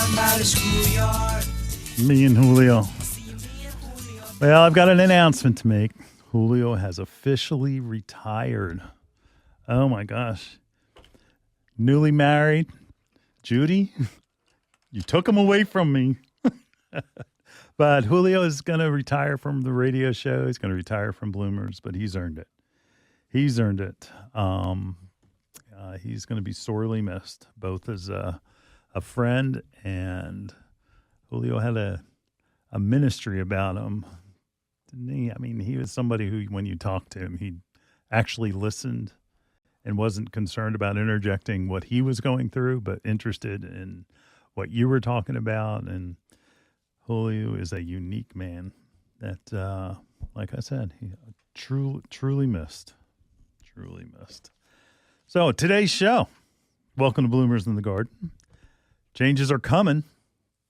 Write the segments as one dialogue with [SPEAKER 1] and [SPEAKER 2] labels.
[SPEAKER 1] down by the schoolyard.
[SPEAKER 2] Me and Julio. Well, I've got an announcement to make. Julio has officially retired. Oh my gosh. Newly married. Judy, you took him away from me. But Julio is going to retire from the radio show. He's going to retire from Bloomers, but he's earned it. He's earned it. He's going to be sorely missed, both as a friend, and Julio had a ministry about him. Didn't he? I mean, he was somebody who, when you talked to him, he actually listened and wasn't concerned about interjecting what he was going through, but interested in what you were talking about. And Julio is a unique man that, like I said, he truly missed. Truly missed. So today's show, welcome to Bloomers in the Garden. Changes are coming.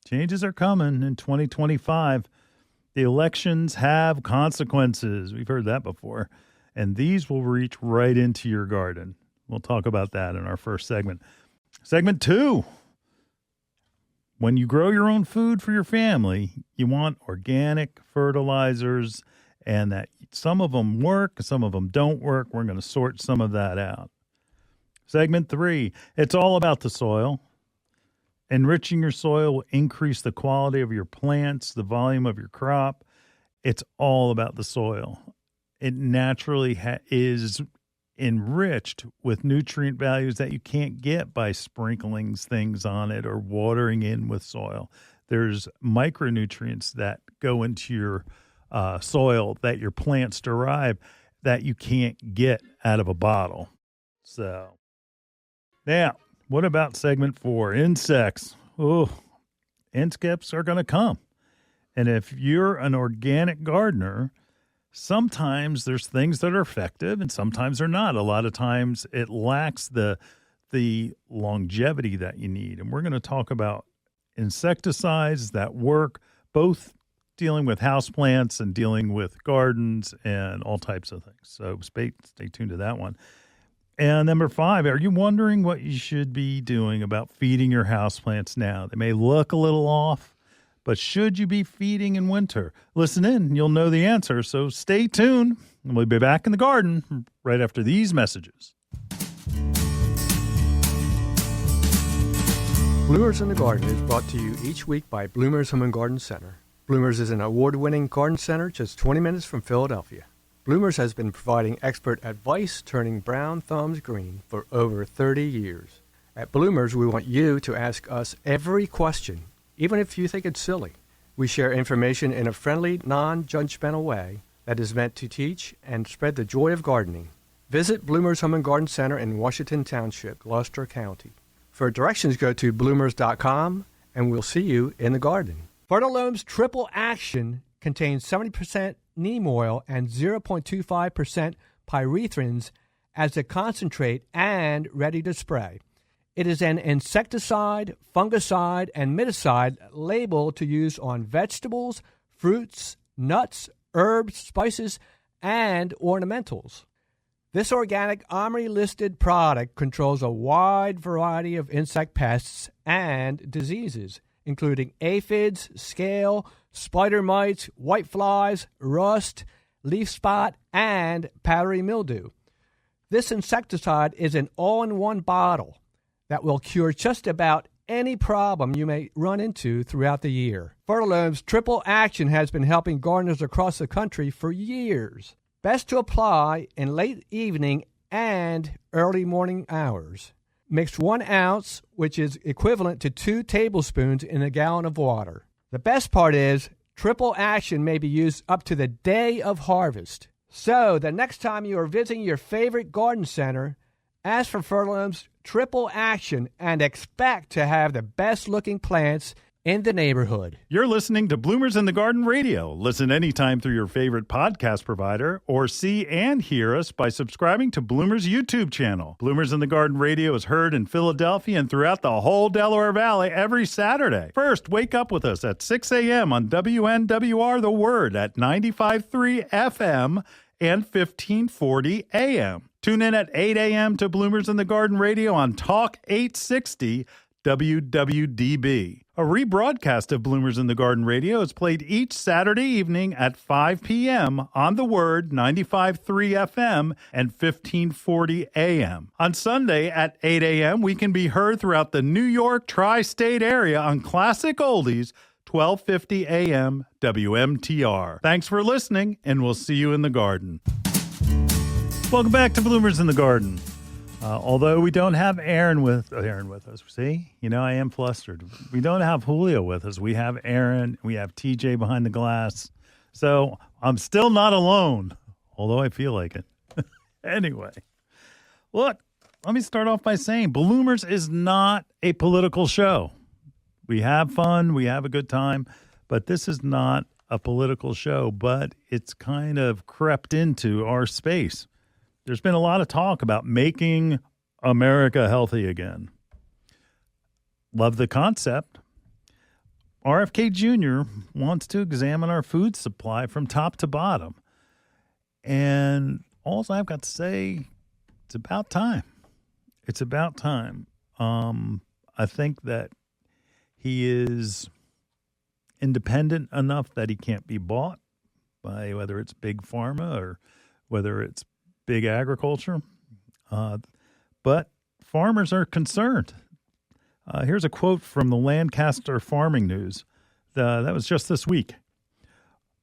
[SPEAKER 2] Changes are coming in 2025. The elections have consequences. We've heard that before. And these will reach right into your garden. We'll talk about that in our first segment. Segment 2. When you grow your own food for your family, you want organic fertilizers, and that some of them work, some of them don't work. We're going to sort some of that out. Segment 3. It's all about the soil. Enriching your soil will increase the quality of your plants, the volume of your crop. It's all about the soil. It naturally is enriched with nutrient values that you can't get by sprinkling things on it or watering in with soil. There's micronutrients that go into your soil that your plants derive that you can't get out of a bottle. So, now, what about segment 4? Insects. Oh, insects are going to come. And if you're an organic gardener, sometimes there's things that are effective and sometimes they're not. A lot of times it lacks the longevity that you need. And we're going to talk about insecticides that work, both dealing with houseplants and dealing with gardens and all types of things. So stay tuned to that one. And number 5, are you wondering what you should be doing about feeding your houseplants now? They may look a little off, but should you be feeding in winter? Listen in, you'll know the answer. So stay tuned, and we'll be back in the garden right after these messages.
[SPEAKER 3] Bloomers in the Garden is brought to you each week by Bloomers Home and Garden Center. Bloomers is an award-winning garden center just 20 minutes from Philadelphia. Bloomers has been providing expert advice turning brown thumbs green for over 30 years. At Bloomers, we want you to ask us every question, even if you think it's silly. We share information in a friendly, non-judgmental way that is meant to teach and spread the joy of gardening. Visit Bloomers Home and Garden Center in Washington Township, Gloucester County. For directions, go to bloomers.com, and we'll see you in the garden. Fertilome's Triple Action contains 70% neem oil and 0.25% pyrethrins as a concentrate and ready to spray. It is an insecticide, fungicide, and miticide labeled to use on vegetables, fruits, nuts, herbs, spices, and ornamentals. This organic OMRI-listed product controls a wide variety of insect pests and diseases, including aphids, scale, spider mites, whiteflies, rust, leaf spot, and powdery mildew. This insecticide is an all-in-one bottle that will cure just about any problem you may run into throughout the year. Fertilome's Triple Action has been helping gardeners across the country for years. Best to apply in late evening and early morning hours. Mix 1 ounce, which is equivalent to 2 tablespoons in a gallon of water. The best part is Triple Action may be used up to the day of harvest. So the next time you are visiting your favorite garden center, ask for Fertilome's Triple Action and expect to have the best looking plants in the neighborhood.
[SPEAKER 2] You're listening to Bloomers in the Garden Radio. Listen anytime through your favorite podcast provider or see and hear us by subscribing to Bloomers YouTube channel. Bloomers in the Garden Radio is heard in Philadelphia and throughout the whole Delaware Valley every Saturday. First, wake up with us at 6 a.m. on WNWR The Word at 95.3 FM and 1540 a.m. Tune in at 8 a.m. to Bloomers in the Garden Radio on Talk 860 WWDB. A rebroadcast of Bloomers in the Garden Radio is played each Saturday evening at 5 p.m. on The Word 95.3 FM and 1540 AM. On Sunday at 8 a.m., we can be heard throughout the New York tri-state area on Classic Oldies 1250 AM WMTR. Thanks for listening, and we'll see you in the garden. Welcome back to Bloomers in the Garden. Although we don't have Aaron with us. See, I am flustered. We don't have Julio with us. We have Aaron. We have TJ behind the glass. So I'm still not alone, although I feel like it. Anyway, look, let me start off by saying Bloomers is not a political show. We have fun. We have a good time. But this is not a political show, but it's kind of crept into our space. There's been a lot of talk about making America healthy again. Love the concept. RFK Jr. wants to examine our food supply from top to bottom. And all I've got to say, it's about time. It's about time. I think that he is independent enough that he can't be bought by whether it's big pharma or whether it's big agriculture, but farmers are concerned. Here's a quote from the Lancaster Farming News. That was just this week.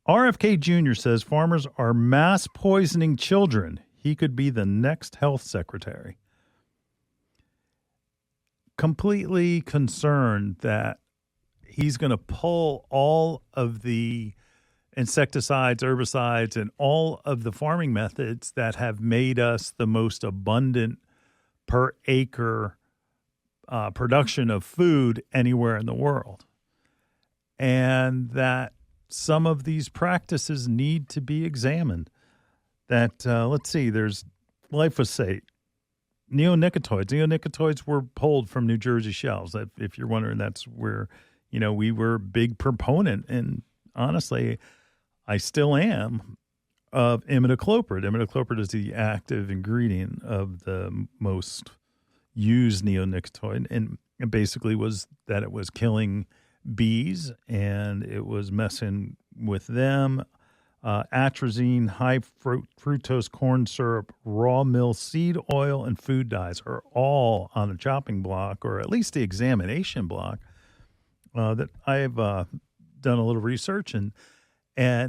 [SPEAKER 2] RFK Jr. says farmers are mass poisoning children. He could be the next health secretary. Completely concerned that he's going to pull all of the insecticides, herbicides, and all of the farming methods that have made us the most abundant per acre production of food anywhere in the world. And that some of these practices need to be examined. That, let's see, there's glyphosate, neonicotinoids. Neonicotinoids were pulled from New Jersey shelves. If you're wondering, that's where, we were a big proponent. And honestly, I still am, of imidacloprid. Imidacloprid is the active ingredient of the most used neonicotinoid, and it basically was that it was killing bees and it was messing with them. Atrazine, high fructose corn syrup, raw mill seed oil, and food dyes are all on the chopping block, or at least the examination block, that I've done a little research and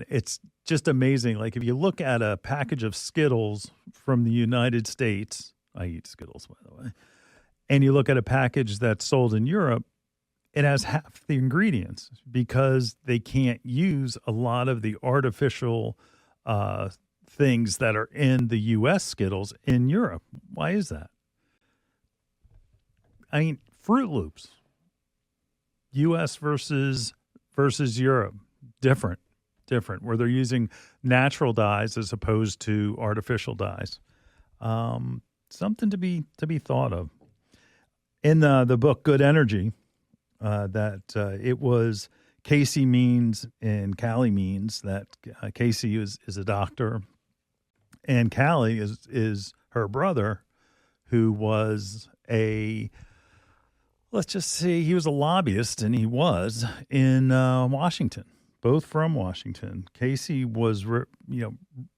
[SPEAKER 2] it's just amazing. Like if you look at a package of Skittles from the United States, I eat Skittles, by the way, and you look at a package that's sold in Europe, it has half the ingredients because they can't use a lot of the artificial things that are in the U.S. Skittles in Europe. Why is that? I mean, Fruit Loops, U.S. versus Europe, different, where they're using natural dyes as opposed to artificial dyes. Something to be thought of. In the book Good Energy, it was Casey Means and Callie Means. That Casey is a doctor, and Callie is her brother, who was let's just say he was a lobbyist, and he was in Washington. Both from Washington. Casey was,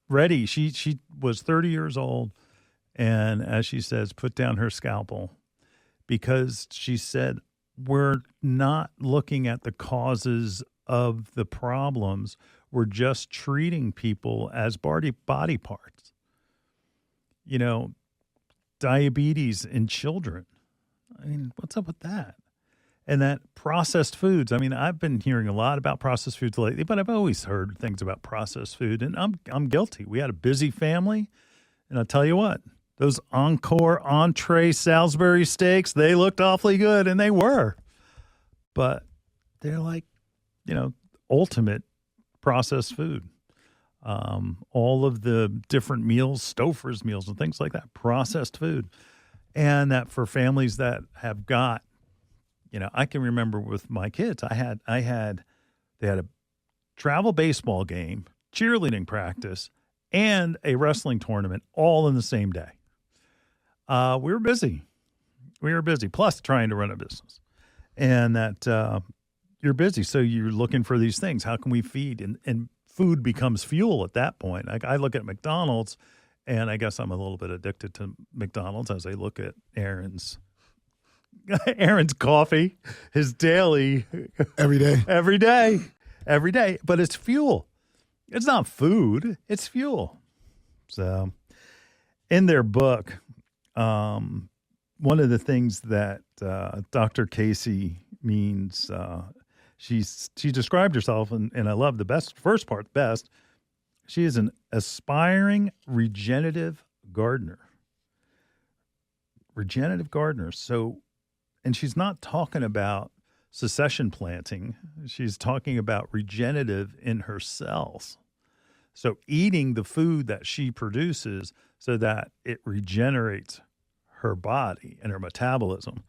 [SPEAKER 2] ready. She was 30 years old, and as she says, put down her scalpel because she said, we're not looking at the causes of the problems. We're just treating people as body parts. Diabetes in children. I mean, what's up with that? And that processed foods. I mean, I've been hearing a lot about processed foods lately, but I've always heard things about processed food, and I'm guilty. We had a busy family, and I'll tell you what, those Encore entree Salisbury steaks, they looked awfully good, and they were. But they're like, ultimate processed food. All of the different meals, Stouffer's meals and things like that, processed food. And that for families that have got, I can remember with my kids, they had a travel baseball game, cheerleading practice, and a wrestling tournament all in the same day. We were busy. Plus trying to run a business. And that you're busy. So you're looking for these things. How can we feed? And food becomes fuel at that point. Like I look at McDonald's, and I guess I'm a little bit addicted to McDonald's as I look at Aaron's coffee, his daily
[SPEAKER 4] Every day.
[SPEAKER 2] But it's fuel. It's not food. It's fuel. So in their book, one of the things that Dr. Casey means, she described herself, and I love the first part best. She is an aspiring regenerative gardener. So, and she's not talking about succession planting. She's talking about regenerative in her cells. So eating the food that she produces so that it regenerates her body and her metabolism.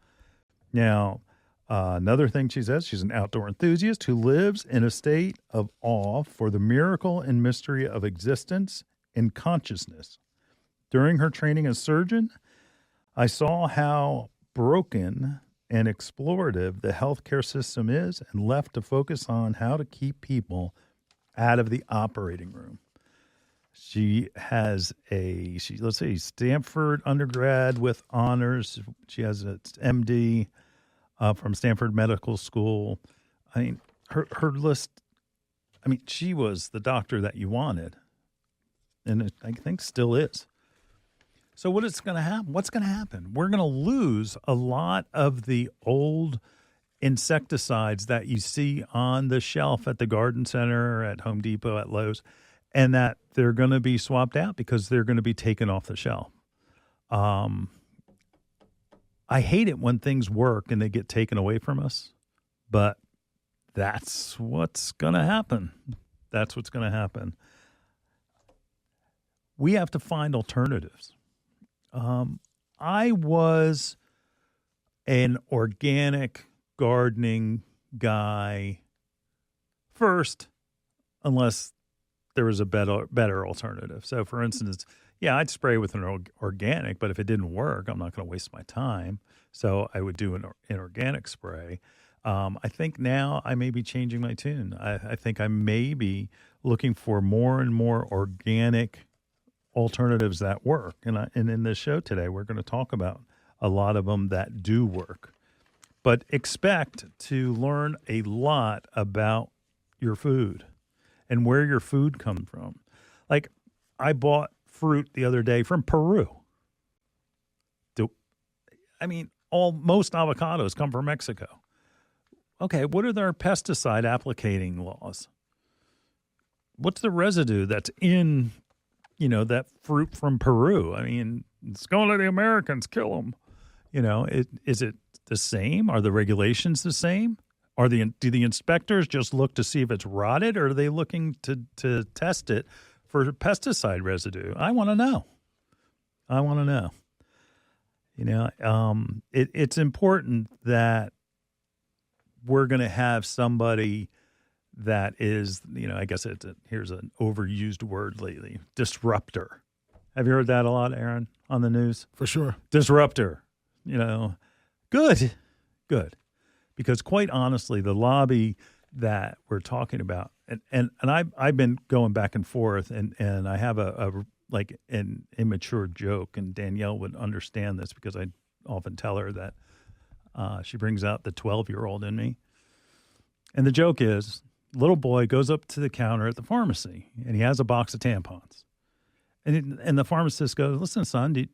[SPEAKER 2] Now, another thing she says, she's an outdoor enthusiast who lives in a state of awe for the miracle and mystery of existence and consciousness. During her training as surgeon, I saw how broken and explorative the healthcare system is and left to focus on how to keep people out of the operating room. She has Stanford undergrad with honors. She has an MD from Stanford Medical School. I mean, her list, she was the doctor that you wanted. And I think still is. So what is going to happen? What's going to happen? We're going to lose a lot of the old insecticides that you see on the shelf at the garden center, at Home Depot, at Lowe's, and that they're going to be swapped out because they're going to be taken off the shelf. I hate it when things work and they get taken away from us, but that's what's going to happen. That's what's going to happen. We have to find alternatives. I was an organic gardening guy first, unless there was a better alternative. So, for instance, I'd spray with an organic, but if it didn't work, I'm not going to waste my time. So I would do an organic spray. I think now I may be changing my tune. I think I may be looking for more and more organic alternatives that work. And in this show today, we're going to talk about a lot of them that do work. But expect to learn a lot about your food and where your food comes from. Like, I bought fruit the other day from Peru. Most avocados come from Mexico. Okay, what are their pesticide applicating laws? What's the residue that's in, that fruit from Peru? It's going to the Americans, kill them. Is it the same? Are the regulations the same? Do the inspectors just look to see if it's rotted, or are they looking to test it for pesticide residue? I want to know. It's important that we're going to have somebody that is, I guess here's an overused word lately, disruptor. Have you heard that a lot, Aaron, on the news?
[SPEAKER 4] For sure.
[SPEAKER 2] Disruptor. Good. Because quite honestly, the lobby that we're talking about, and I've been going back and forth, and I have an immature joke, and Danielle would understand this because I often tell her that she brings out the 12-year-old in me. And the joke is, little boy goes up to the counter at the pharmacy, and he has a box of tampons. And the pharmacist goes, "Listen, son, do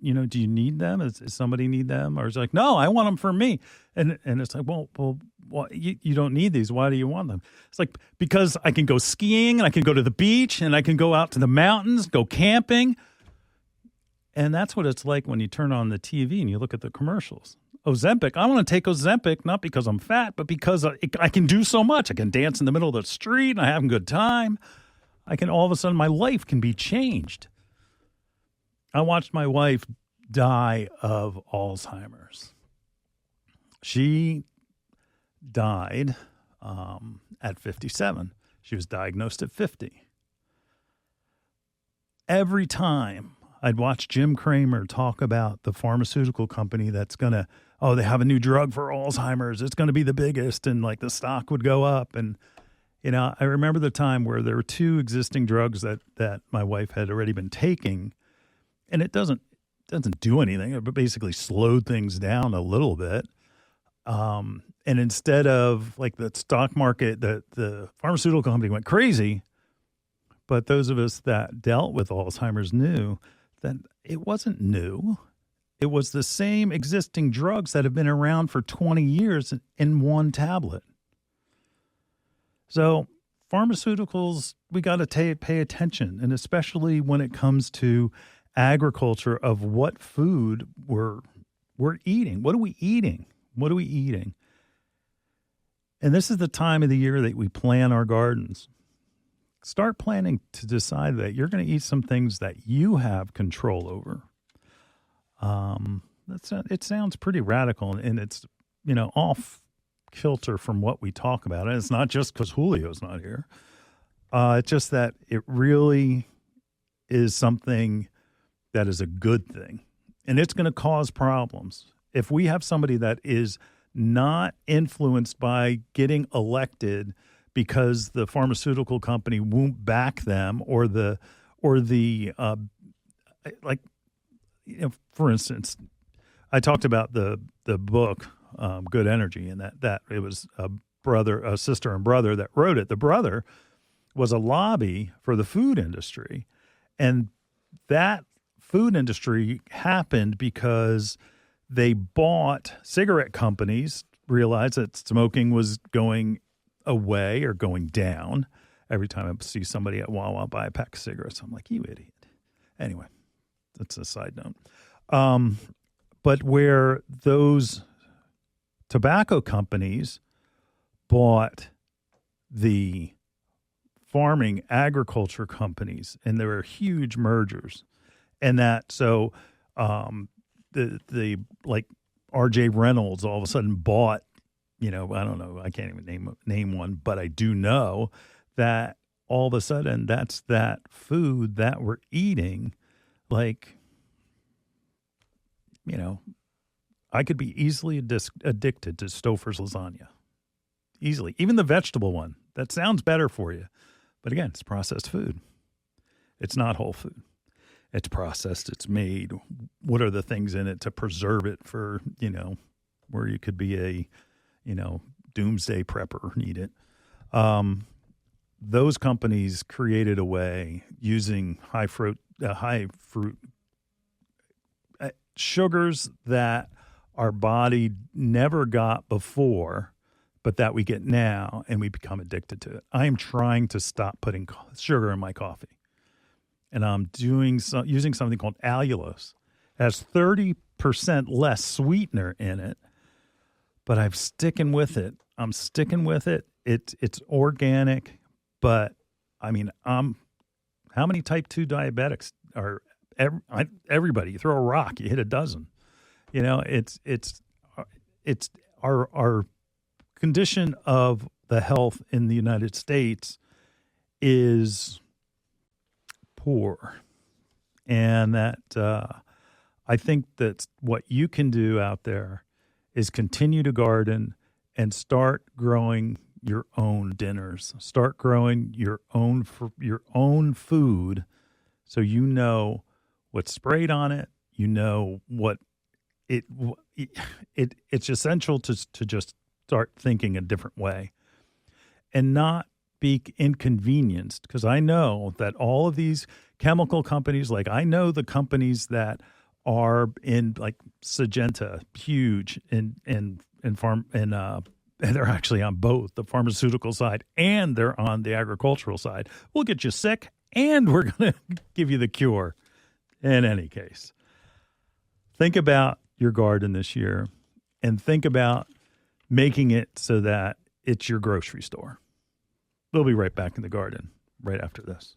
[SPEAKER 2] you need them? Does somebody need them?" Or he's like, "No, I want them for me." And it's like, well, you don't need these. Why do you want them? It's like, because I can go skiing, and I can go to the beach, and I can go out to the mountains, go camping. And that's what it's like when you turn on the TV and you look at the commercials. Ozempic, I want to take Ozempic, not because I'm fat, but because I can do so much. I can dance in the middle of the street, and I have a good time. All of a sudden, my life can be changed. I watched my wife die of Alzheimer's. She died at 57. She was diagnosed at 50. Every time I'd watch Jim Cramer talk about the pharmaceutical company that's going to, oh, they have a new drug for Alzheimer's. It's going to be the biggest. And like the stock would go up. And, I remember the time where there were 2 existing drugs that my wife had already been taking. And it doesn't do anything. It basically slowed things down a little bit. And instead of like the stock market, the pharmaceutical company went crazy. But those of us that dealt with Alzheimer's knew that it wasn't new. It was the same existing drugs that have been around for 20 years in one tablet. So pharmaceuticals, we got to pay attention, and especially when it comes to agriculture of what food we're eating. What are we eating? What are we eating? And this is the time of the year that we plan our gardens. Start planning to decide that you're going to eat some things that you have control over. It sounds pretty radical, and it's, off kilter from what we talk about. And it's not just because Julio's not here. It's just that it really is something that is a good thing, and it's going to cause problems. If we have somebody that is not influenced by getting elected because the pharmaceutical company won't back them, or for instance, I talked about the book Good Energy, and that it was a sister and brother that wrote it. The brother was a lobby for the food industry, and that food industry happened because they bought cigarette companies, realized that smoking was going away or going down. Every time I see somebody at Wawa buy a pack of cigarettes, I'm like, you idiot. Anyway, that's a side note. But where those tobacco companies bought the farming agriculture companies, and there were huge mergers, and that so the like R.J. Reynolds all of a sudden bought, I don't know, I can't even name one, but I do know that all of a sudden that's that food that we're eating. Like, I could be easily addicted to Stouffer's lasagna. Easily. Even the vegetable one. That sounds better for you. But again, it's processed food. It's not whole food. It's processed. It's made. What are the things in it to preserve it for, where you could be a, doomsday prepper, need it. Those companies created a way using high fruit sugars that our body never got before, but that we get now, and we become addicted to it. I am trying to stop putting sugar in my coffee, and I'm using something called allulose. It has 30% less sweetener in it, but I'm sticking with it. It's organic, but I mean, how many type 2 diabetics are everybody? You throw a rock, you hit a dozen. It's our condition of the health in the United States is poor, and that I think that what you can do out there is continue to garden and start growing your own dinners. Start growing your own food, so you know what's sprayed on it. You know what it's essential to just start thinking a different way and not be inconvenienced. Because I know that all of these chemical companies, like I know the companies that are in like Syngenta, huge in farm and they're actually on both the pharmaceutical side and they're on the agricultural side. We'll get you sick and we're going to give you the cure. In any case, think about your garden this year and think about making it so that it's your grocery store. We'll be right back in the garden right after this.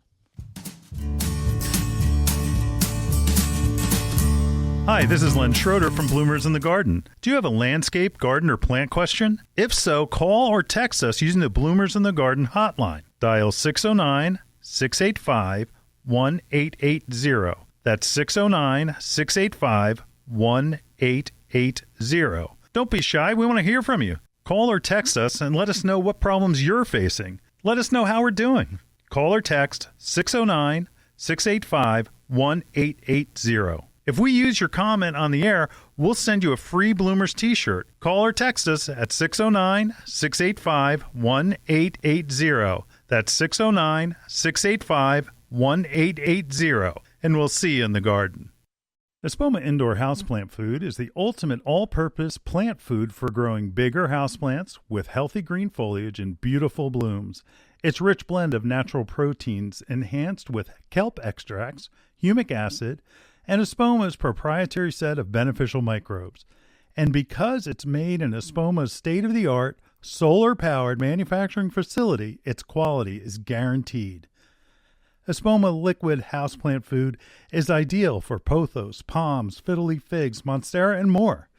[SPEAKER 2] Hi, this is Len Schroeder from Bloomers in the Garden. Do you have a landscape, garden, or plant question? If so, call or text us using the Bloomers in the Garden hotline. Dial 609-685-1880. That's 609-685-1880. Don't be shy. We want to hear from you. Call or text us and let us know what problems you're facing. Let us know how we're doing. Call or text 609-685-1880. If we use your comment on the air, we'll send you a free Bloomers t-shirt. Call or text us at 609-685-1880. That's 609-685-1880. And we'll see you in the garden. Espoma Indoor Houseplant Food is the ultimate all-purpose plant food for growing bigger houseplants with healthy green foliage and beautiful blooms. Its rich blend of natural proteins enhanced with kelp extracts, humic acid, and Espoma's proprietary set of beneficial microbes. And because it's made in Espoma's state-of-the-art, solar-powered manufacturing facility, its quality is guaranteed. Espoma liquid houseplant food is ideal for pothos, palms, fiddle-leaf figs, monstera, and more.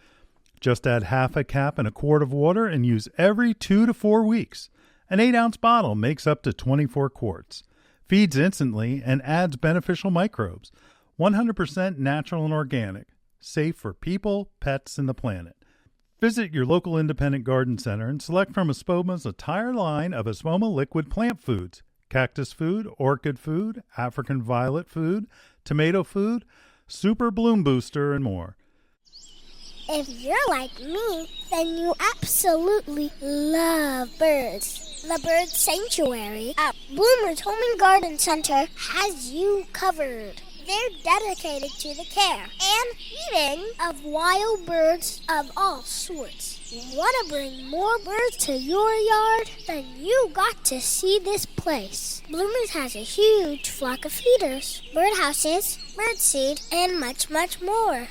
[SPEAKER 2] Just add half a cap in a quart of water and use every 2 to 4 weeks. An 8-ounce bottle makes up to 24 quarts. Feeds instantly and adds beneficial microbes. 100% natural and organic. Safe for people, pets, and the planet. Visit your local independent garden center and select from Espoma's entire line of Espoma liquid plant foods. Cactus food, orchid food, African violet food, tomato food, super bloom booster, and more.
[SPEAKER 5] If you're like me, then you absolutely love birds. The Bird Sanctuary at Bloomer's Home and Garden Center has you covered. They're dedicated to the care and feeding of wild birds of all sorts. Want to bring more birds to your yard? Then you got to see this place. Bloomers has a huge flock of feeders, birdhouses, birdseed, and much, much more.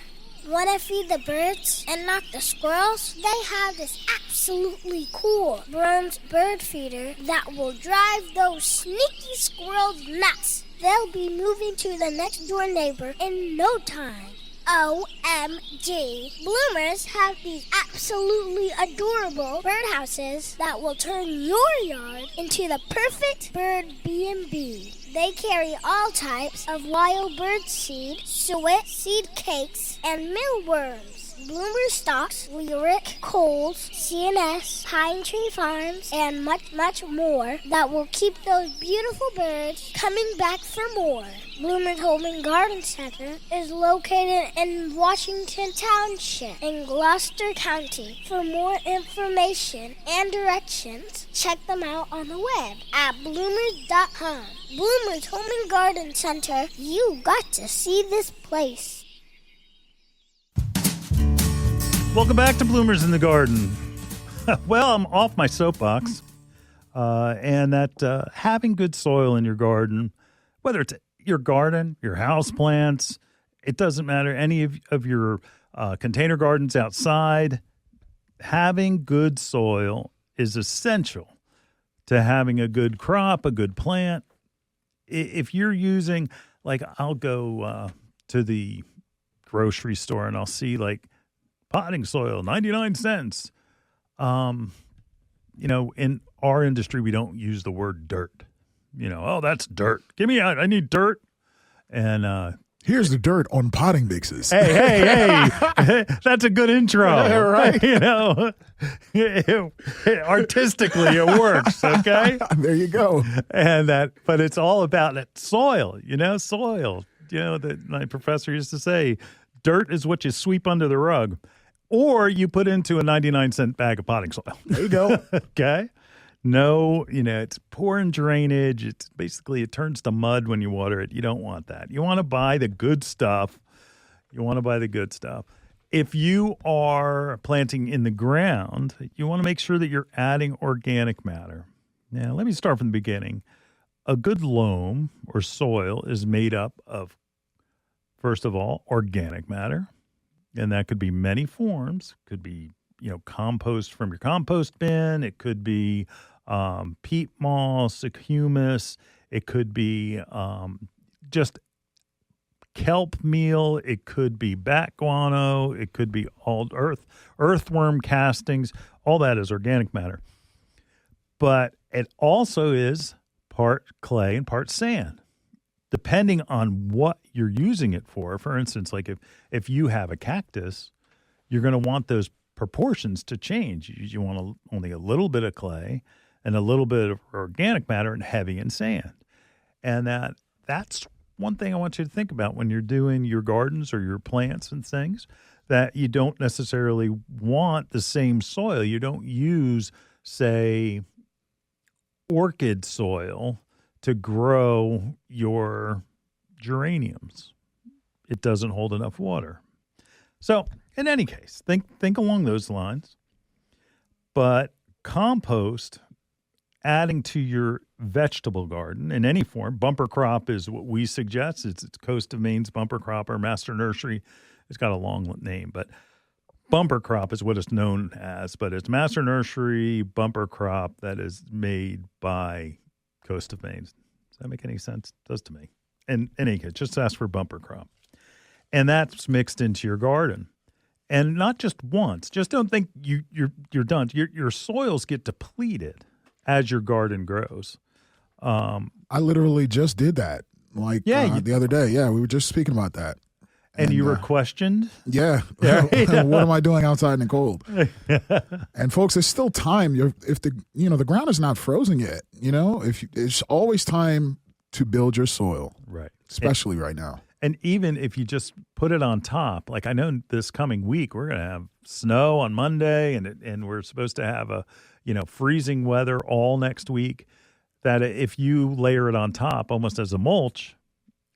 [SPEAKER 5] Want to feed the birds and not the squirrels? They have this absolutely cool bronze bird feeder that will drive those sneaky squirrels nuts. They'll be moving to the next door neighbor in no time. OMG. Bloomers have these absolutely adorable birdhouses that will turn your yard into the perfect bird B&B. They carry all types of wild bird seed, suet, seed cakes, and mealworms. Bloomer stocks, Lyric, Coles, CNS, Pine Tree Farms, and much, much more that will keep those beautiful birds coming back for more. Bloomer's Home and Garden Center is located in Washington Township in Gloucester County. For more information and directions, check them out on the web at bloomers.com. Bloomer's Home and Garden Center, you got to see this place.
[SPEAKER 2] Welcome back to Bloomers in the Garden. Well, I'm off my soapbox, and that having good soil in your garden, whether it's your garden, your house plants, it doesn't matter, any of your container gardens outside, having good soil is essential to having a good crop, a good plant. If you're using, like, I'll go to the grocery store and I'll see, like, potting soil, 99 cents. In our industry, we don't use the word dirt. Oh, that's dirt. Give me out. I need dirt. And
[SPEAKER 4] here's the dirt on potting mixes.
[SPEAKER 2] Hey. That's a good intro.
[SPEAKER 4] Yeah, right.
[SPEAKER 2] Artistically, it works. Okay.
[SPEAKER 4] There you go.
[SPEAKER 2] But it's all about that soil, soil. That my professor used to say, dirt is what you sweep under the rug, or you put into a 99-cent bag of potting soil.
[SPEAKER 4] There you go.
[SPEAKER 2] Okay. No, it's poor in drainage. It's basically, it turns to mud when you water it. You don't want that. You want to buy the good stuff. If you are planting in the ground, you want to make sure that you're adding organic matter. Now, let me start from the beginning. A good loam or soil is made up of, first of all, organic matter, and that could be many forms. Could be, compost from your compost bin. It could be peat moss, humus. It could be just kelp meal. It could be bat guano. It could be all earthworm castings. All that is organic matter. But it also is part clay and part sand, depending on what you're using it for. For instance, like if you have a cactus, you're going to want those proportions to change. You want only a little bit of clay and a little bit of organic matter and heavy in sand. And that's one thing I want you to think about when you're doing your gardens or your plants and things, that you don't necessarily want the same soil. You don't use, say, orchid soil to grow your geraniums. It doesn't hold enough water. So in any case, think along those lines. But compost, adding to your vegetable garden in any form, bumper crop is what we suggest. It's Coast of Maine's bumper crop, or Master Nursery. It's got a long name, but bumper crop is what it's known as. But it's Master Nursery bumper crop that is made by Coast of Maine. Does that make any sense? It does to me. In any case, just ask for bumper crop. And that's mixed into your garden. And not just once. Just don't think you're done. Your soils get depleted as your garden grows.
[SPEAKER 4] I literally just did that. The other day. Yeah, we were just speaking about that.
[SPEAKER 2] And you were questioned?
[SPEAKER 4] Yeah. What am I doing outside in the cold? And folks, there's still time. If the ground is not frozen yet, it's always time to build your soil.
[SPEAKER 2] Right.
[SPEAKER 4] Especially right now.
[SPEAKER 2] And even if you just put it on top, like I know this coming week, we're going to have snow on Monday and we're supposed to have freezing weather all next week, that if you layer it on top almost as a mulch,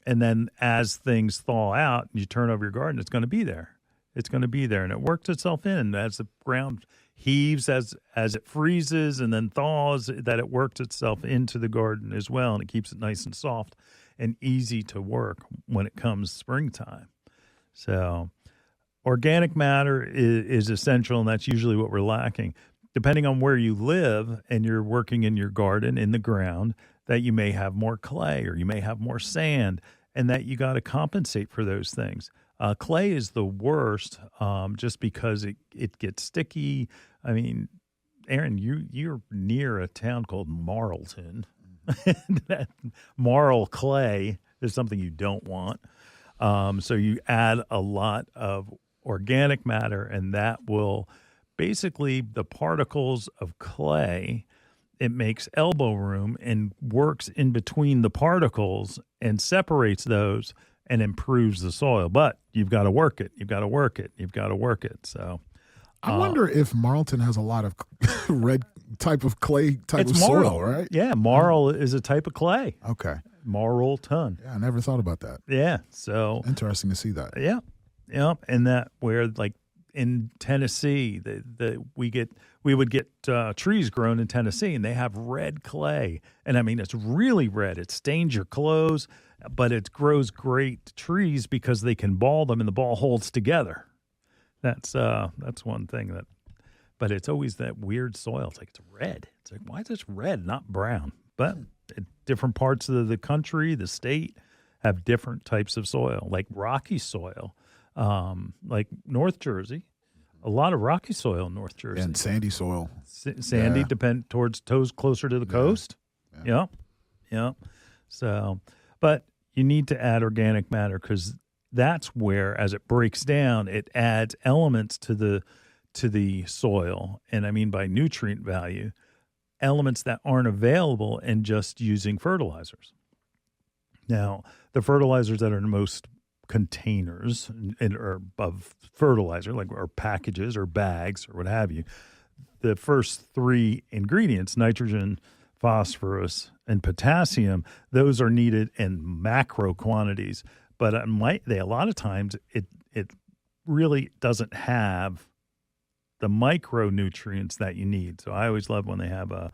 [SPEAKER 2] and then as things thaw out and you turn over your garden, it's going to be there. It's going to be there. And it works itself in as the ground heaves, as it freezes and then thaws, that it works itself into the garden as well. And it keeps it nice and soft and easy to work when it comes springtime. So organic matter is essential, and that's usually what we're lacking. Depending on where you live and you're working in your garden, in the ground, that you may have more clay or you may have more sand, and that you got to compensate for those things. Clay is the worst just because it gets sticky. I mean, Aaron, you're near a town called Marlton. That marl clay is something you don't want. So you add a lot of organic matter, and that will basically, the particles of clay, it makes elbow room and works in between the particles and separates those and improves the soil. But you've got to work it. You've got to work it. You've got to work it. So
[SPEAKER 4] I wonder if Marlton has a lot of red type of clay type of
[SPEAKER 2] marl.
[SPEAKER 4] Soil, right?
[SPEAKER 2] Yeah, marl is a type of clay.
[SPEAKER 4] Okay.
[SPEAKER 2] Marlton.
[SPEAKER 4] Yeah, I never thought about that.
[SPEAKER 2] Yeah, so
[SPEAKER 4] interesting to see that.
[SPEAKER 2] Yeah, and that where like in Tennessee, we would get trees grown in Tennessee, and they have red clay, and I mean it's really red. It stains your clothes, but it grows great trees because they can ball them, and the ball holds together. That's one thing but it's always that weird soil. It's like it's red. It's like, why is this red, not brown? But different parts of the country, the state, have different types of soil, like rocky soil, like North Jersey. A lot of rocky soil in North Jersey.
[SPEAKER 4] And sandy soil.
[SPEAKER 2] Sandy, depend towards toes closer to the coast. Yeah. So, but you need to add organic matter because that's where, as it breaks down, it adds elements to the soil. And I mean by nutrient value, elements that aren't available in just using fertilizers. Now, the fertilizers that are in most containers or of fertilizer, like or packages or bags or what have you, the first three ingredients, nitrogen, phosphorus, and potassium, those are needed in macro quantities. But a lot of times it really doesn't have the micronutrients that you need. So I always love when they have a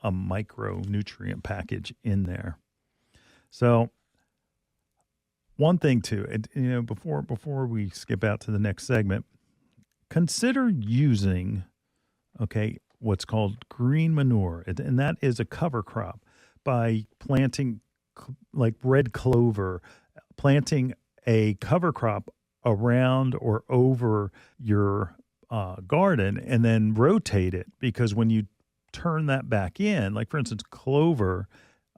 [SPEAKER 2] micronutrient package in there. So one thing too, before we skip out to the next segment, consider using, what's called green manure, and that is a cover crop by planting like red clover, planting a cover crop around or over your garden, and then rotate it, because when you turn that back in, like for instance, clover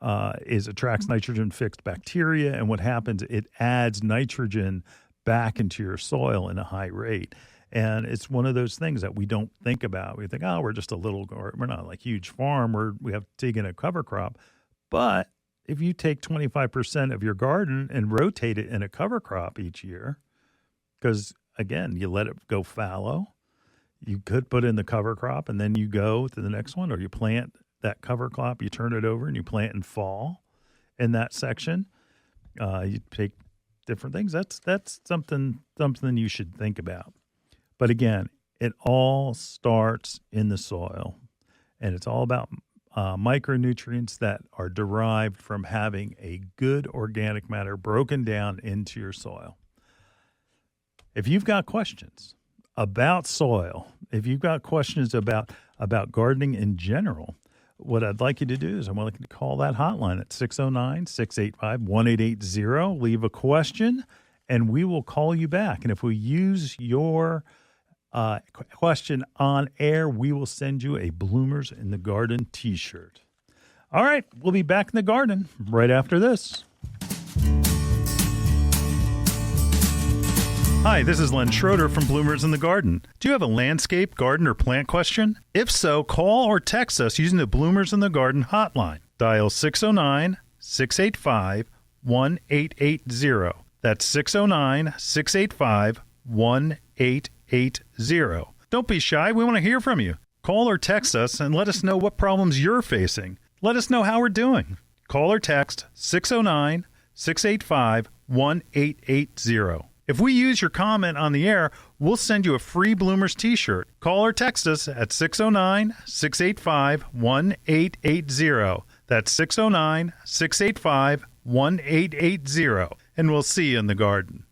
[SPEAKER 2] attracts nitrogen-fixed bacteria, and what happens, it adds nitrogen back into your soil in a high rate. And it's one of those things that we don't think about. We think, oh, we're just a little, we're not like huge farm. We have to dig in a cover crop. But if you take 25% of your garden and rotate it in a cover crop each year, because again, you let it go fallow, you could put in the cover crop and then you go to the next one, or you plant that cover crop, you turn it over and you plant in fall in that section. You take different things. That's something you should think about. But again, it all starts in the soil, and it's all about micronutrients that are derived from having a good organic matter broken down into your soil. If you've got questions about soil, if you've got questions about gardening in general, what I'd like you to do is I want you to call that hotline at 609-685-1880. Leave a question, and we will call you back. And if we use your question on air, we will send you a Bloomers in the Garden t-shirt. All right, we'll be back in the garden right after this. Hi, this is Len Schroeder from Bloomers in the Garden. Do you have a landscape, garden, or plant question? If so, call or text us using the Bloomers in the Garden hotline. Dial 609-685-1880. That's 609-685-1880. Don't be shy. We want to hear from you. Call or text us and let us know what problems you're facing. Let us know how we're doing. Call or text 609-685-1880. If we use your comment on the air, we'll send you a free Bloomers t-shirt. Call or text us at 609-685-1880. That's 609-685-1880. And we'll see you in the garden.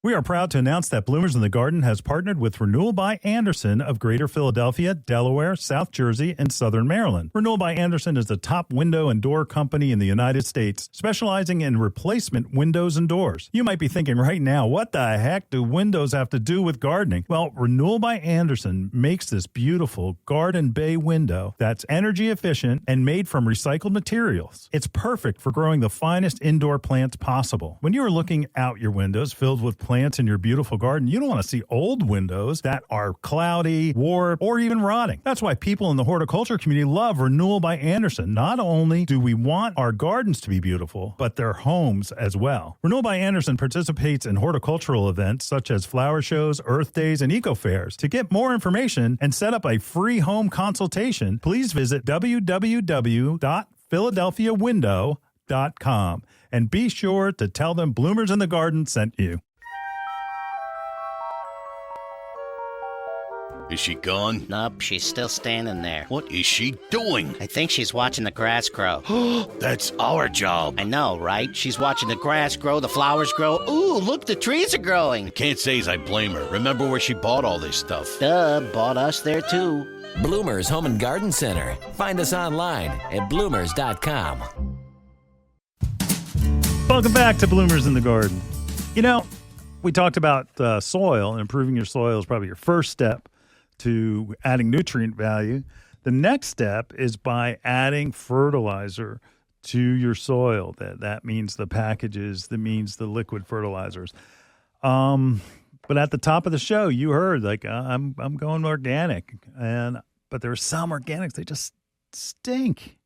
[SPEAKER 2] We are proud to announce that Bloomers in the Garden has partnered with Renewal by Andersen of Greater Philadelphia, Delaware, South Jersey, and Southern Maryland. Renewal by Andersen is the top window and door company in the United States, specializing in replacement windows and doors. You might be thinking right now, what the heck do windows have to do with gardening? Well, Renewal by Andersen makes this beautiful garden bay window that's energy efficient and made from recycled materials. It's perfect for growing the finest indoor plants possible. When you are looking out your windows filled with plants in your beautiful garden, you don't want to see old windows that are cloudy, warped, or even rotting. That's why people in the horticulture community love Renewal by Andersen. Not only do we want our gardens to be beautiful, but their homes as well. Renewal by Andersen participates in horticultural events such as flower shows, earth days, and eco fairs. To get more information and set up a free home consultation, please visit www.philadelphiawindow.com and be sure to tell them Bloomers in the Garden sent you.
[SPEAKER 6] Is she gone?
[SPEAKER 7] Nope, she's still standing there.
[SPEAKER 6] What is she doing?
[SPEAKER 7] I think she's watching the grass grow.
[SPEAKER 6] That's our job.
[SPEAKER 7] I know, right? She's watching the grass grow, the flowers grow. Ooh, look, the trees are growing.
[SPEAKER 6] Can't say as I blame her. Remember where she bought all this stuff?
[SPEAKER 7] Duh, bought us there too.
[SPEAKER 8] Bloomers Home and Garden Center. Find us online at bloomers.com.
[SPEAKER 2] Welcome back to Bloomers in the Garden. You know, we talked about soil, and improving your soil is probably your first step to adding nutrient value. The next step is by adding fertilizer to your soil. That means the packages, that means the liquid fertilizers. But at the top of the show, you heard like I'm going organic, but there are some organics, they just stink.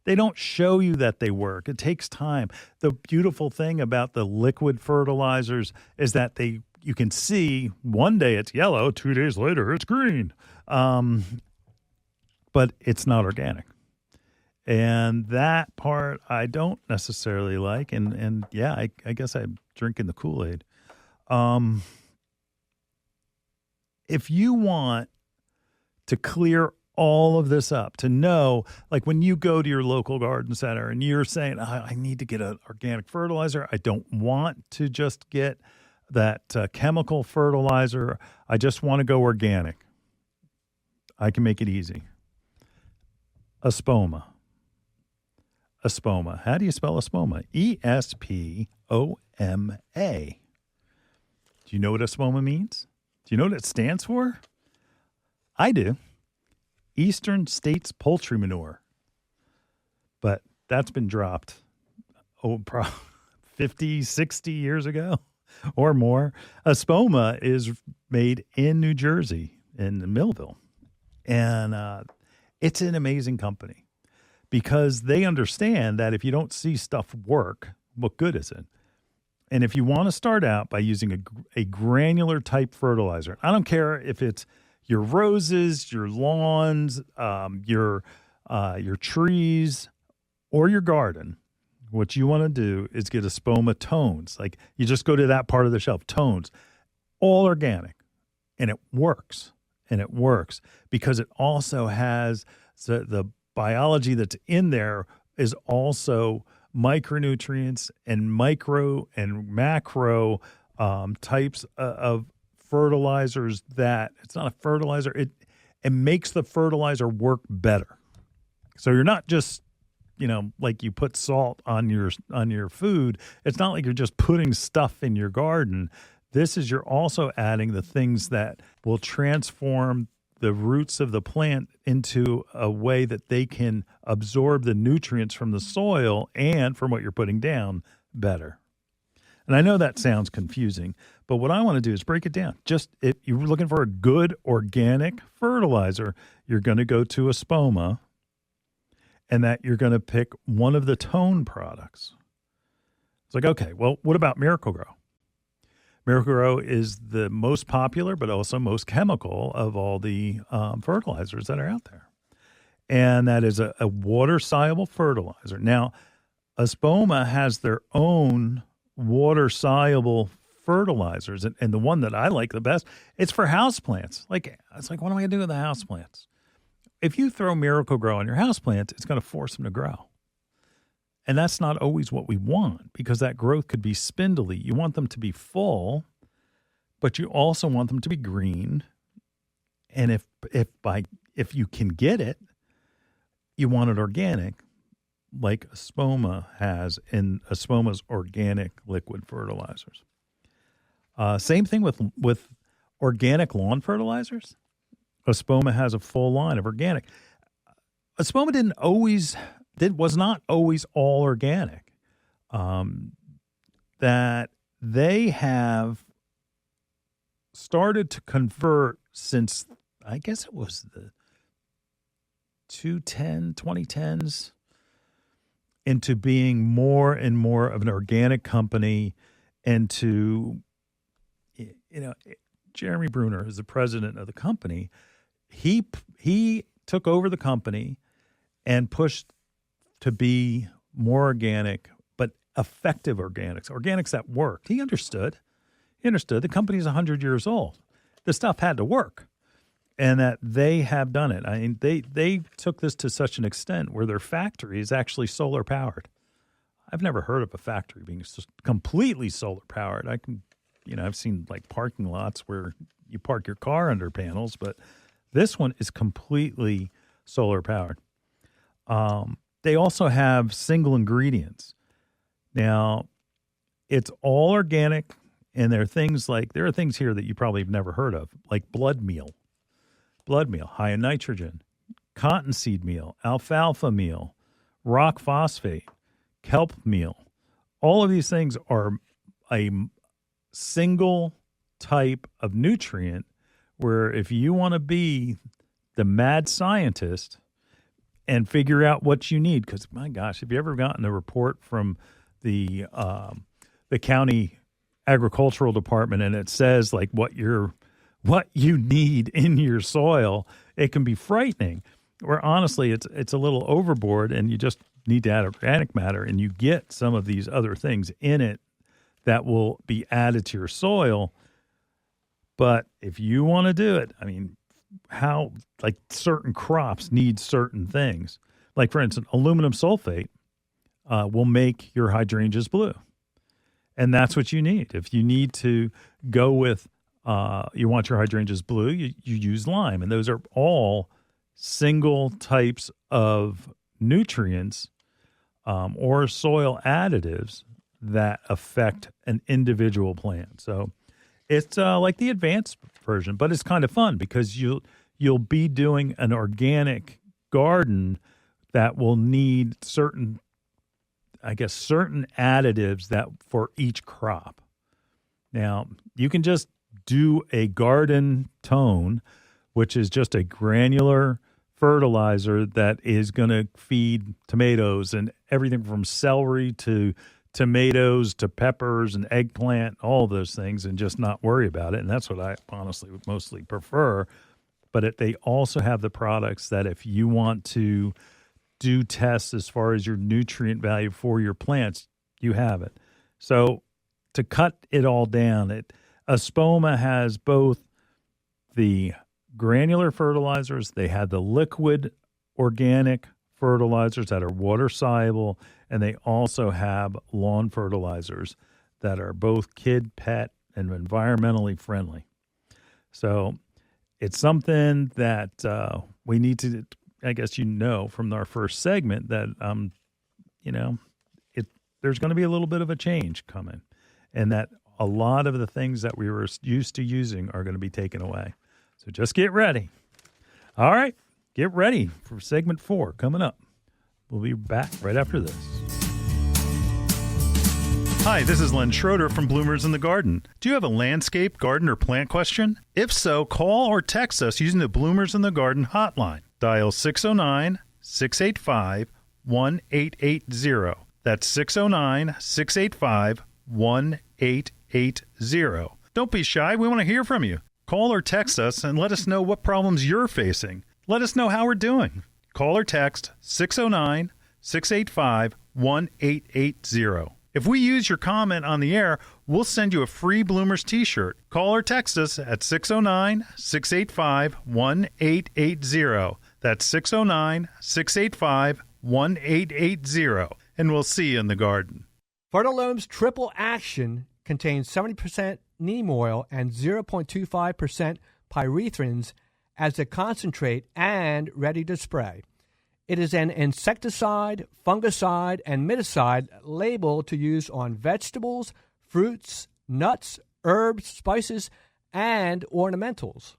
[SPEAKER 2] They don't show you that they work. It takes time. The beautiful thing about the liquid fertilizers is that you can see one day it's yellow, 2 days later it's green. But it's not organic. And that part I don't necessarily like. And yeah, I guess I'm drinking the Kool-Aid. If you want to clear all of this up, to know, like when you go to your local garden center and you're saying, I need to get an organic fertilizer. I don't want to just get that chemical fertilizer. I just want to go organic. I can make it easy. Espoma. Espoma. How do you spell espoma? E-S-P-O-M-A. Do you know what espoma means? Do you know what it stands for? I do. Eastern States Poultry Manure. But that's been dropped 50, 60 years ago. or more. Espoma is made in New Jersey, in Millville. And it's an amazing company because they understand that if you don't see stuff work, what good is it? And if you want to start out by using a granular type fertilizer, I don't care if it's your roses, your lawns, your trees, or your garden, what you want to do is get Espoma Tones. Like you just go to that part of the shelf, Tones, all organic, and it works. And it works because it also has the biology that's in there is also micronutrients and micro and macro types of fertilizers that it's not a fertilizer. It makes the fertilizer work better. So you're not just, like you put salt on your food. It's not like you're just putting stuff in your garden. This is you're also adding the things that will transform the roots of the plant into a way that they can absorb the nutrients from the soil and from what you're putting down better. And I know that sounds confusing, but what I want to do is break it down. Just if you're looking for a good organic fertilizer, you're going to go to Espoma, and that you're going to pick one of the Tone products. It's like, okay, well, what about Miracle-Gro? Miracle-Gro is the most popular, but also most chemical of all the fertilizers that are out there. And that is a water-soluble fertilizer. Now, Espoma has their own water-soluble fertilizers. And the one that I like the best, it's for houseplants. It's like, what am I going to do with the houseplants? If you throw Miracle-Gro on your houseplants, it's going to force them to grow. And that's not always what we want because that growth could be spindly. You want them to be full, but you also want them to be green. And if you can get it, you want it organic, like Espoma has in Espoma's organic liquid fertilizers. Same thing with organic lawn fertilizers. Espoma has a full line of organic. Espoma was not always all organic. That they have started to convert since, I guess it was the 2010s, into being more and more of an organic company and to, Jeremy Bruner is the president of the company. He took over the company and pushed to be more organic, but effective organics that worked. He understood. The company's 100 years old. The stuff had to work, and that they have done it. I mean, they took this to such an extent where their factory is actually solar powered. I've never heard of a factory being completely solar powered. I've seen like parking lots where you park your car under panels, but this one is completely solar powered. They also have single ingredients. Now, it's all organic, and there are things here that you probably have never heard of, like blood meal, high in nitrogen, cottonseed meal, alfalfa meal, rock phosphate, kelp meal. All of these things are a single type of nutrient where if you want to be the mad scientist and figure out what you need, because my gosh, have you ever gotten a report from the county agricultural department and it says like what you need in your soil, it can be frightening. Or honestly, it's a little overboard, and you just need to add organic matter, and you get some of these other things in it that will be added to your soil. But if you want to do it, I mean, certain crops need certain things. Like, for instance, aluminum sulfate will make your hydrangeas blue. And that's what you need. If you need to go with, you want your hydrangeas blue, you use lime. And those are all single types of nutrients or soil additives that affect an individual plant. So it's like the advanced version, but it's kind of fun because you'll be doing an organic garden that will need certain additives that for each crop. Now, you can just do a garden tone, which is just a granular fertilizer that is going to feed tomatoes and everything from celery to tomatoes to peppers and eggplant, all of those things, and just not worry about it. And that's what I honestly would mostly prefer. But they also have the products that if you want to do tests as far as your nutrient value for your plants, you have it. So to cut it all down, Espoma has both the granular fertilizers, they have the liquid organic fertilizers that are water soluble, and they also have lawn fertilizers that are both kid, pet, and environmentally friendly. So it's something that we need to, I guess from our first segment that, there's going to be a little bit of a change coming, and that a lot of the things that we were used to using are going to be taken away. So just get ready. All right, get ready for segment 4 coming up. We'll be back right after this. Hi, this is Len Schroeder from Bloomers in the Garden. Do you have a landscape, garden, or plant question? If so, call or text us using the Bloomers in the Garden hotline. Dial 609-685-1880. That's 609-685-1880. Don't be shy. We want to hear from you. Call or text us and let us know what problems you're facing. Let us know how we're doing. Call or text 609-685-1880. If we use your comment on the air, we'll send you a free Bloomers t-shirt. Call or text us at 609-685-1880. That's 609-685-1880. And we'll see you in the garden.
[SPEAKER 3] Fertilome's Triple Action contains 70% neem oil and 0.25% pyrethrins as a concentrate and ready to spray. It is an insecticide, fungicide, and miticide labeled to use on vegetables, fruits, nuts, herbs, spices, and ornamentals.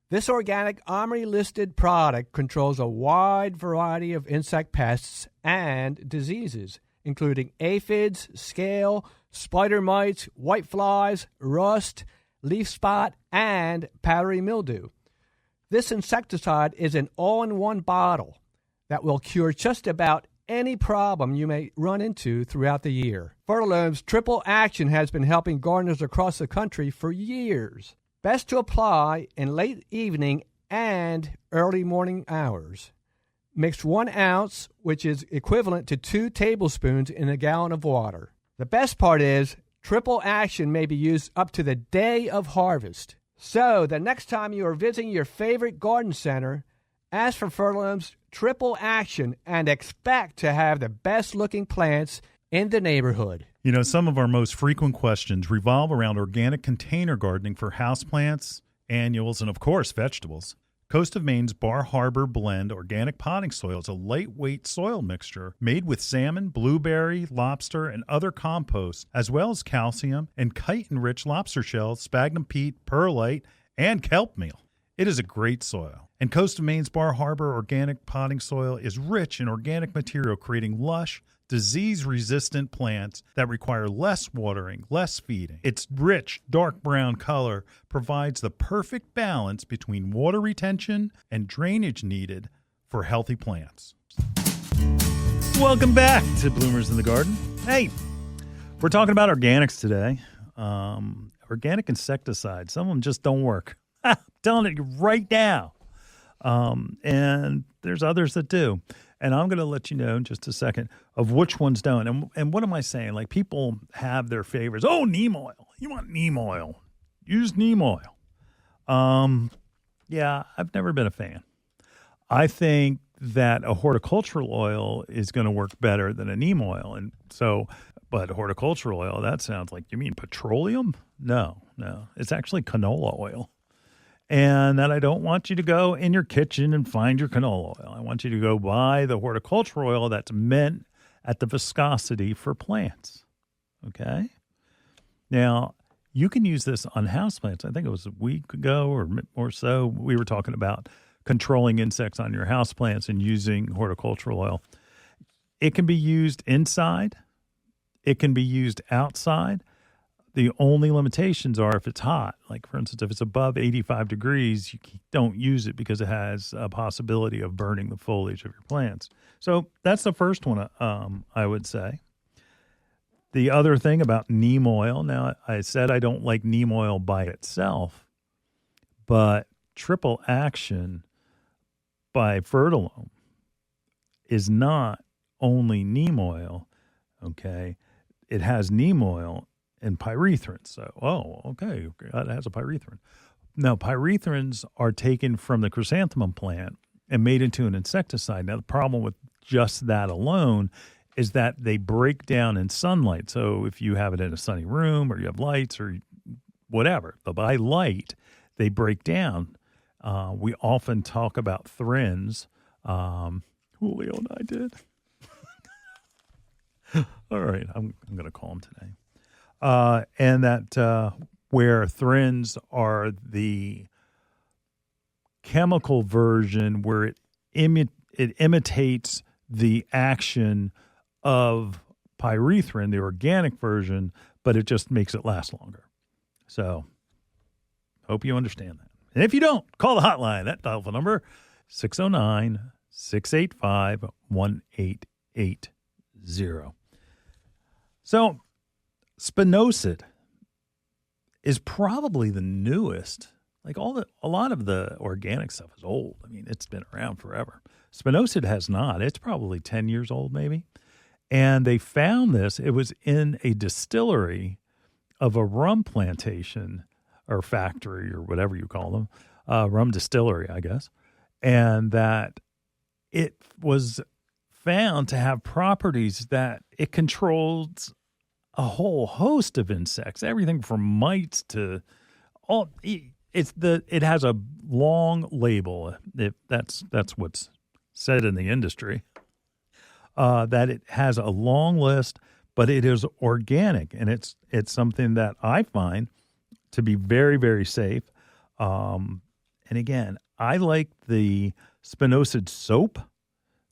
[SPEAKER 3] This organic OMRI-listed product controls a wide variety of insect pests and diseases, including aphids, scale, spider mites, whiteflies, rust, leaf spot, and powdery mildew. This insecticide is an all-in-one bottle that will cure just about any problem you may run into throughout the year. Fertilome's Triple Action has been helping gardeners across the country for years. Best to apply in late evening and early morning hours. Mix 1 ounce, which is equivalent to 2 tablespoons in a gallon of water. The best part is Triple Action may be used up to the day of harvest. So the next time you are visiting your favorite garden center, ask for Fertilome's Triple Action and expect to have the best-looking plants in the neighborhood.
[SPEAKER 2] You know, some of our most frequent questions revolve around organic container gardening for houseplants, annuals, and, of course, vegetables. Coast of Maine's Bar Harbor Blend Organic Potting Soil is a lightweight soil mixture made with salmon, blueberry, lobster, and other composts, as well as calcium and chitin-rich lobster shells, sphagnum peat, perlite, and kelp meal. It is a great soil. And Coast of Maine's Bar Harbor Organic Potting Soil is rich in organic material, creating lush, disease-resistant plants that require less watering, less feeding. Its rich, dark brown color provides the perfect balance between water retention and drainage needed for healthy plants. Welcome back to Bloomers in the Garden. Hey, we're talking about organics today. Organic insecticides. Some of them just don't work. I'm telling it right now. And there's others that do. And I'm going to let you know in just a second of which ones don't. And what am I saying? Like, people have their favorites. Oh, neem oil. You want neem oil. Use neem oil. Yeah, I've never been a fan. I think that a horticultural oil is going to work better than a neem oil. And so, but horticultural oil, that sounds like, you mean petroleum? No. It's actually canola oil. And that I don't want you to go in your kitchen and find your canola oil. I want you to go buy the horticultural oil that's meant at the viscosity for plants. Okay? Now, you can use this on houseplants. I think it was a week ago or so, we were talking about controlling insects on your houseplants and using horticultural oil. It can be used inside. It can be used outside. The only limitations are if it's hot. Like, for instance, if it's above 85 degrees, you don't use it because it has a possibility of burning the foliage of your plants. So that's the first one, I would say. The other thing about neem oil, now I said I don't like neem oil by itself, but triple action by Fertilome is not only neem oil, okay? It has neem oil and pyrethrin. So, okay, it has a pyrethrin. Now, pyrethrins are taken from the chrysanthemum plant and made into an insecticide. Now, the problem with just that alone is that they break down in sunlight. So if you have it in a sunny room or you have lights or whatever, but by light, they break down. We often talk about thrins. Julio and I did. All right, I'm going to call him today. And that where thrins are the chemical version where it imitates the action of pyrethrin, the organic version, but it just makes it last longer. So, hope you understand that. And if you don't, call the hotline. That telephone number, 609-685-1880. So, spinosad is probably the newest. Like a lot of the organic stuff is old. I mean, it's been around forever. Spinosad has not. It's probably 10 years old, maybe. And they found this. It was in a distillery of a rum plantation or factory or whatever you call them, rum distillery, I guess. And that it was found to have properties that it controls a whole host of insects, everything from mites to all. It has a long label. That's what's said in the industry. That it has a long list, but it is organic, and it's something that I find to be very, very safe. And again, I like the spinosad soap.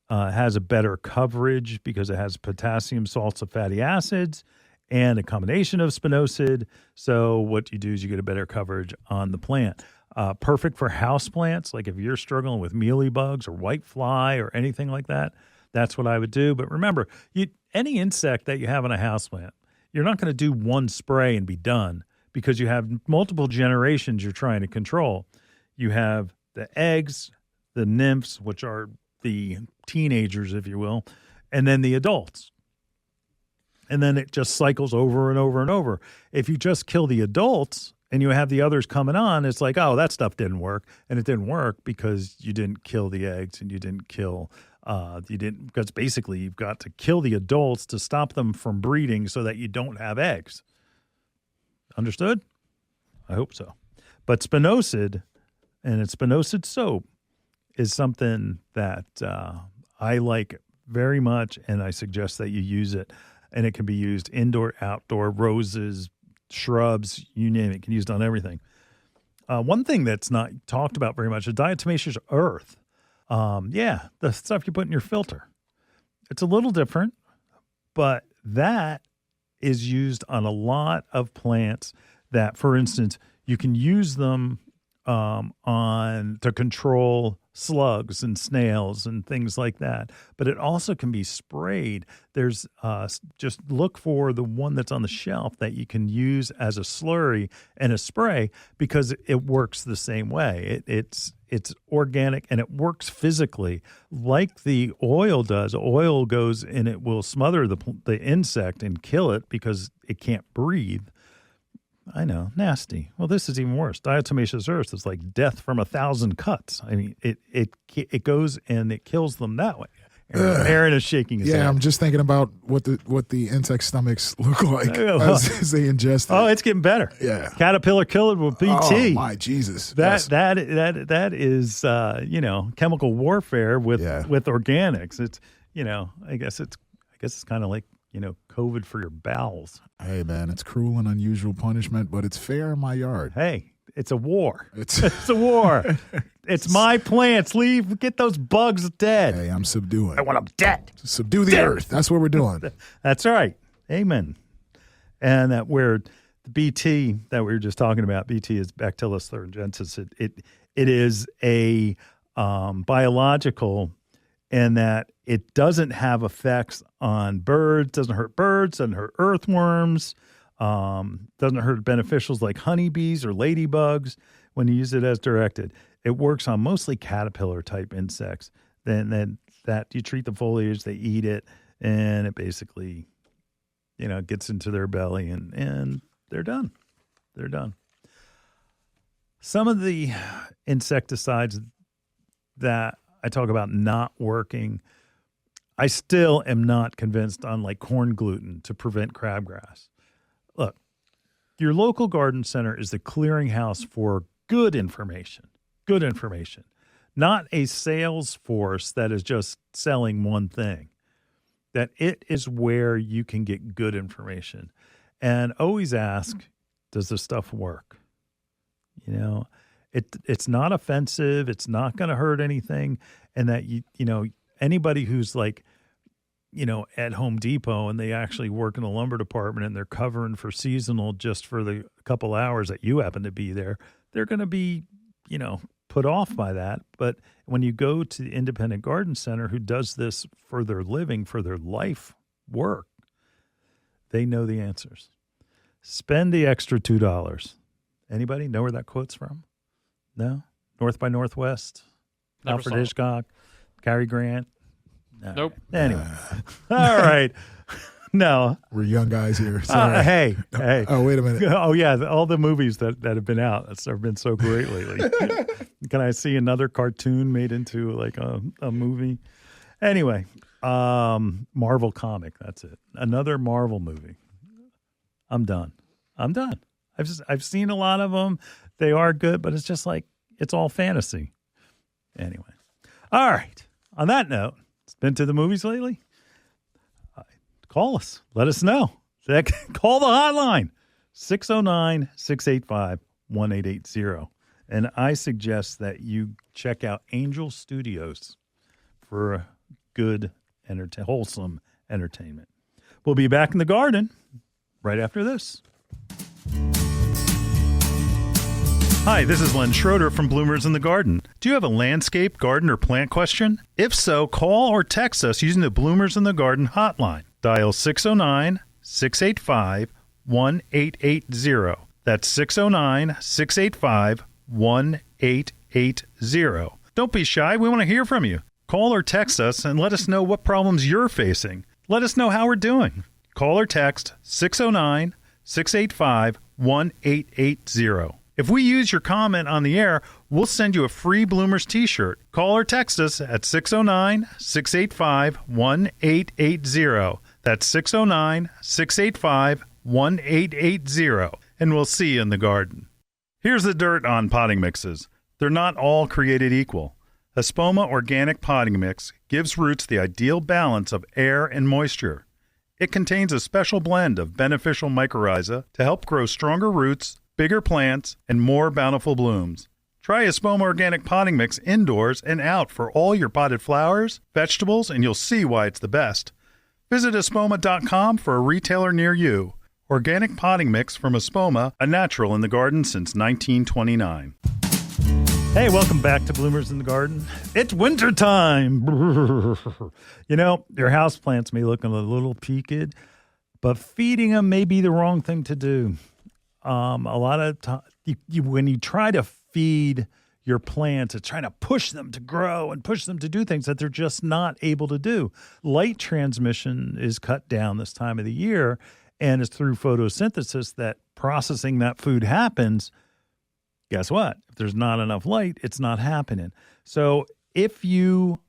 [SPEAKER 2] Has a better coverage because it has potassium, salts, and fatty acids, and a combination of spinosad. So what you do is you get a better coverage on the plant. Perfect for houseplants, like if you're struggling with mealybugs or white fly or anything like that, that's what I would do. But remember, any insect that you have on a houseplant, you're not going to do one spray and be done because you have multiple generations you're trying to control. You have the eggs, the nymphs, which are the teenagers, if you will, and then the adults. And then it just cycles over and over and over. If you just kill the adults and you have the others coming on, it's like, oh, that stuff didn't work. And it didn't work because you didn't kill the eggs and you didn't kill, because basically you've got to kill the adults to stop them from breeding so that you don't have eggs. Understood? I hope so. But spinosad and its spinosad soap is something that I like very much, and I suggest that you use it. And it can be used indoor, outdoor, roses, shrubs, you name it. It can be used on everything. One thing that's not talked about very much is diatomaceous earth. The stuff you put in your filter. It's a little different, but that is used on a lot of plants that, for instance, you can use them to control slugs and snails and things like that. But it also can be sprayed. There's just look for the one that's on the shelf that you can use as a slurry and a spray because it works the same way. It's organic and it works physically like the oil does. Oil goes and it will smother the insect and kill it because it can't breathe. I know, nasty. Well, this is even worse. Diatomaceous earth is like death from 1,000 cuts. I mean, it goes and it kills them that way. Aaron is shaking his head.
[SPEAKER 4] Yeah, I'm just thinking about what the insect stomachs look like as they ingest it.
[SPEAKER 2] Oh, it's getting better.
[SPEAKER 4] Yeah,
[SPEAKER 2] caterpillar killer with BT.
[SPEAKER 4] Oh my Jesus!
[SPEAKER 2] That is chemical warfare with organics. It's I guess it's kind of like COVID for your bowels.
[SPEAKER 4] Hey, man, it's cruel and unusual punishment, but it's fair in my yard.
[SPEAKER 2] Hey, it's a war. It's a war. It's my plants. Get those bugs dead.
[SPEAKER 4] Hey, I'm subduing.
[SPEAKER 2] I want them dead.
[SPEAKER 4] Subdue the earth. That's what we're doing.
[SPEAKER 2] That's right. Amen. And that where the BT that we were just talking about, BT is Bacillus thuringiensis. It is a biological, in that it doesn't have effects on birds, doesn't hurt earthworms, doesn't hurt beneficials like honeybees or ladybugs when you use it as directed. It works on mostly caterpillar type insects. Then that you treat the foliage, they eat it, and it basically, gets into their belly and they're done. They're done. Some of the insecticides that I talk about not working, I still am not convinced on like corn gluten to prevent crabgrass. Look, your local garden center is the clearinghouse for good information, not a sales force that is just selling one thing. That it is where you can get good information. And always ask, does this stuff work? It's not offensive. It's not going to hurt anything. And that, anybody who's like, at Home Depot and they actually work in the lumber department and they're covering for seasonal just for the couple hours that you happen to be there, they're going to be, put off by that. But when you go to the independent garden center who does this for their living, for their life work, they know the answers. Spend the extra $2. Anybody know where that quote's from? No? North by Northwest? Alfred Hitchcock? Cary Grant? No.
[SPEAKER 9] Nope.
[SPEAKER 2] Anyway. All right. No.
[SPEAKER 4] We're young guys here. Sorry.
[SPEAKER 2] Hey.
[SPEAKER 4] Oh, wait a minute.
[SPEAKER 2] Oh, yeah. All the movies that have been out have been so great lately. Can I see another cartoon made into like a movie? Anyway, Marvel comic. That's it. Another Marvel movie. I'm done. I've seen a lot of them. They are good, but it's just like, it's all fantasy. Anyway. All right. On that note, been to the movies lately? Call us. Let us know. Call the hotline, 609-685-1880. And I suggest that you check out Angel Studios for good, wholesome entertainment. We'll be back in the garden right after this. Hi, this is Len Schroeder from Bloomers in the Garden. Do you have a landscape, garden, or plant question? If so, call or text us using the Bloomers in the Garden hotline. Dial 609-685-1880. That's 609-685-1880. Don't be shy. We want to hear from you. Call or text us and let us know what problems you're facing. Let us know how we're doing. Call or text 609-685-1880. If we use your comment on the air, we'll send you a free Bloomers t-shirt. Call or text us at 609-685-1880. That's 609-685-1880. And we'll see you in the garden. Here's the dirt on potting mixes. They're not all created equal. Espoma Organic Potting Mix gives roots the ideal balance of air and moisture. It contains a special blend of beneficial mycorrhiza to help grow stronger roots, bigger plants, and more bountiful blooms. Try Espoma Organic Potting Mix indoors and out for all your potted flowers, vegetables, and you'll see why it's the best. Visit Espoma.com for a retailer near you. Organic Potting Mix from Espoma, a natural in the garden since 1929. Hey, welcome back to Bloomers in the Garden. It's wintertime. Your houseplants may look a little peaked, but feeding them may be the wrong thing to do. A lot of time, when you try to feed your plants, it's trying to push them to grow and push them to do things that they're just not able to do. Light transmission is cut down this time of the year, and it's through photosynthesis that processing that food happens. Guess what? If there's not enough light, it's not happening. So if you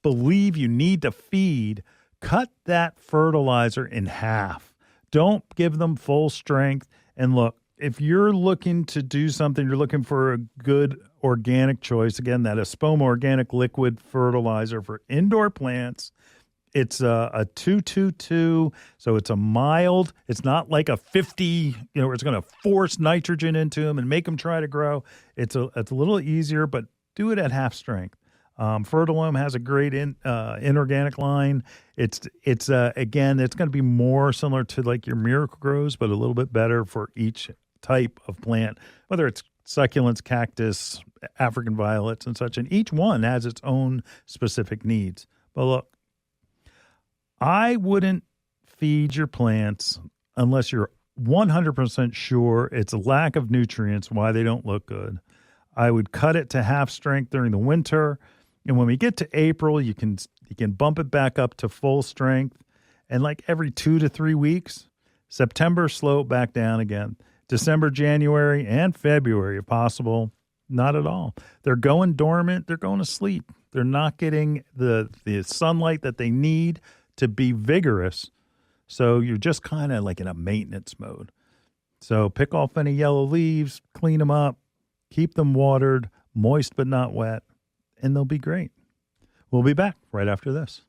[SPEAKER 2] believe you need to feed, cut that fertilizer in half. Don't give them full strength. And look, if you're looking to do something, you're looking for a good organic choice. Again, that Espoma Organic Liquid Fertilizer for indoor plants. It's a 222, so it's a mild. It's not like a 50, where it's going to force nitrogen into them and make them try to grow. It's a little easier, but do it at half strength. Fertilome has a great inorganic line. It's again, it's going to be more similar to like your Miracle Grows, but a little bit better for each type of plant, whether it's succulents, cactus, African violets, and such. And each one has its own specific needs. But look, I wouldn't feed your plants unless you're 100% sure it's a lack of nutrients why they don't look good. I would cut it to half strength during the winter. And when we get to April, you can bump it back up to full strength. And like every 2 to 3 weeks, September, slow it back down again. December, January, and February, if possible, not at all. They're going dormant. They're going to sleep. They're not getting the sunlight that they need to be vigorous. So you're just kind of like in a maintenance mode. So pick off any yellow leaves, clean them up, keep them watered, moist but not wet, and they'll be great. We'll be back right after this.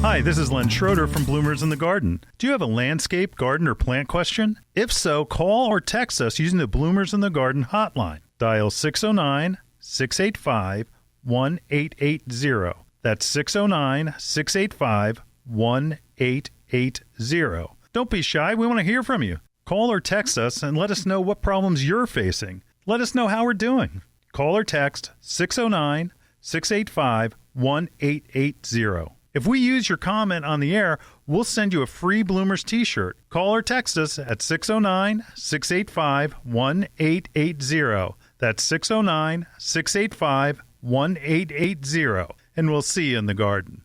[SPEAKER 2] Hi, this is Len Schroeder from Bloomers in the Garden. Do you have a landscape, garden, or plant question? If so, call or text us using the Bloomers in the Garden hotline. Dial 609-685-1880. That's 609-685-1880. Don't be shy. We want to hear from you. Call or text us and let us know what problems you're facing. Let us know how we're doing. Call or text 609-685-1880. If we use your comment on the air, we'll send you a free Bloomers t-shirt. Call or text us at 609-685-1880. That's 609-685-1880. And we'll see you in the garden.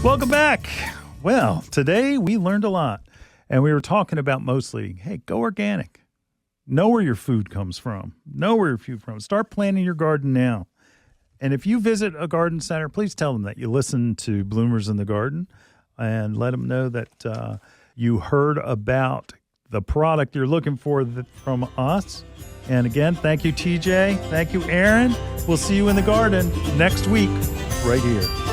[SPEAKER 2] Welcome back. Well, today we learned a lot. And we were talking about mostly, hey, go organic. Know where your food comes from. Start planting your garden now. And if you visit a garden center, please tell them that you listen to Bloomers in the Garden and let them know that you heard about the product you're looking for from us. And again, thank you, TJ. Thank you, Aaron. We'll see you in the garden next week right here.